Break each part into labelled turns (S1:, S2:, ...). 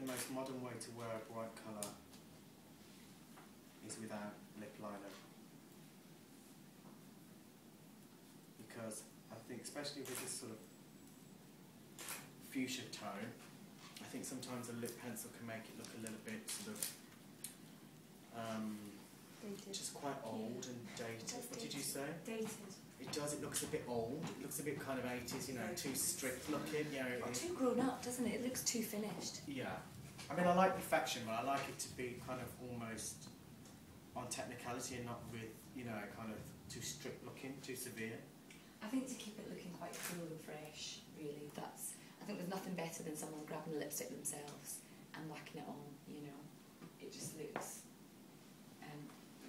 S1: the most modern way to wear a bright colour is without lip liner. Because I think, especially with this sort of fuchsia tone, I think sometimes a lip pencil can make it look a little bit sort of just quite old and dated. What did you say?
S2: Dated.
S1: It does, it looks a bit old, it looks a bit kind of 80s, you know, too strict looking. Yeah,
S2: Too grown up, doesn't it? It looks too finished.
S1: Yeah. I mean, I like perfection, but I like it to be kind of almost on technicality and not with, you know, kind of too strict looking, too severe.
S2: I think to keep it looking quite cool and fresh, really, I think there's nothing better than someone grabbing a lipstick themselves and whacking it on, you know. It just looks,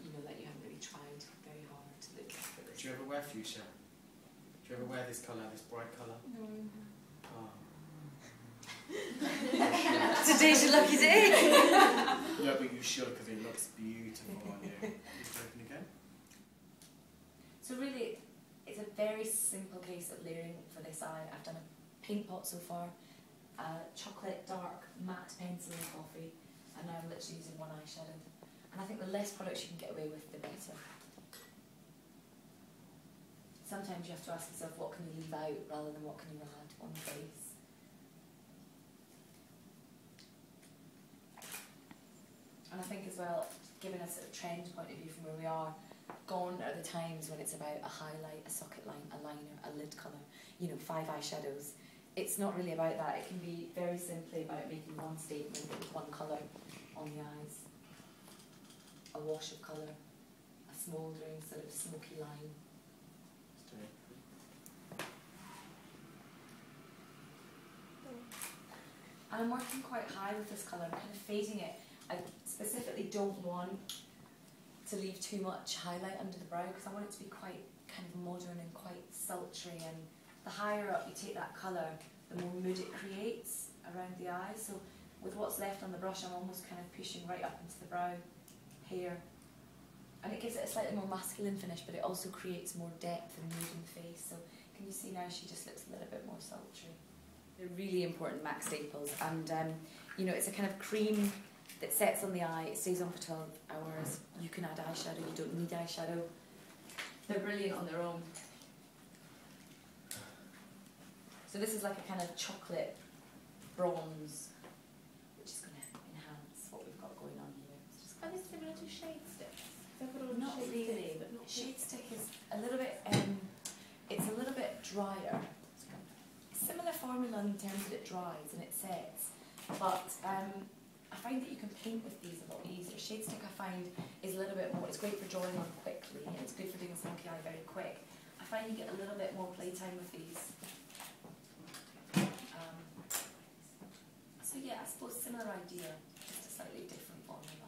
S2: you know, like you haven't really tried very hard to look effortless.
S1: Do you ever wear fuchsia? Do you ever wear this colour, this bright colour?
S2: No.
S1: Oh.
S2: Today's your lucky day!
S1: No, but you should, because it looks beautiful on you. Just open again.
S2: So really, it's a very simple case of layering for this eye. I've done a paint pot so far, chocolate dark matte pencil and coffee, and now I'm literally using one eyeshadow. And I think the less products you can get away with, the better. Sometimes you have to ask yourself, what can you leave out rather than what can you add on the face. And I think as well, given a sort of trend point of view from where we are, gone are the times when it's about a highlight, a socket line, a liner, a lid colour, you know, 5 eyeshadows. It's not really about that. It can be very simply about making one statement with one colour on the eyes. A wash of colour, a smouldering sort of smoky line. And I'm working quite high with this colour, I'm kind of fading it. I specifically don't want to leave too much highlight under the brow because I want it to be quite kind of modern and quite sultry, and the higher up you take that colour, the more mood it creates around the eye. So with what's left on the brush, I'm almost kind of pushing right up into the brow, hair, and it gives it a slightly more masculine finish, but it also creates more depth and mood in the face. So can you see now she just looks a little bit more sultry. They're really important MAC staples, and you know, it's a kind of cream that sets on the eye, it stays on for 12 hours. You can add eyeshadow, you don't need eyeshadow. They're brilliant on their own. So this is like a kind of chocolate bronze, which is going to enhance what we've got going on here.
S3: Are they similar to shade sticks?
S2: Not really, but shade stick is a little bit, it's a little bit drier. Similar formula in terms that it dries and it sets, but I find that you can paint with these a lot easier. Shade stick I find is a little bit more, it's great for drawing on quickly and it's good for doing smoky eye very quick. I find you get a little bit more playtime with these. So yeah, I suppose similar idea, just a slightly different formula.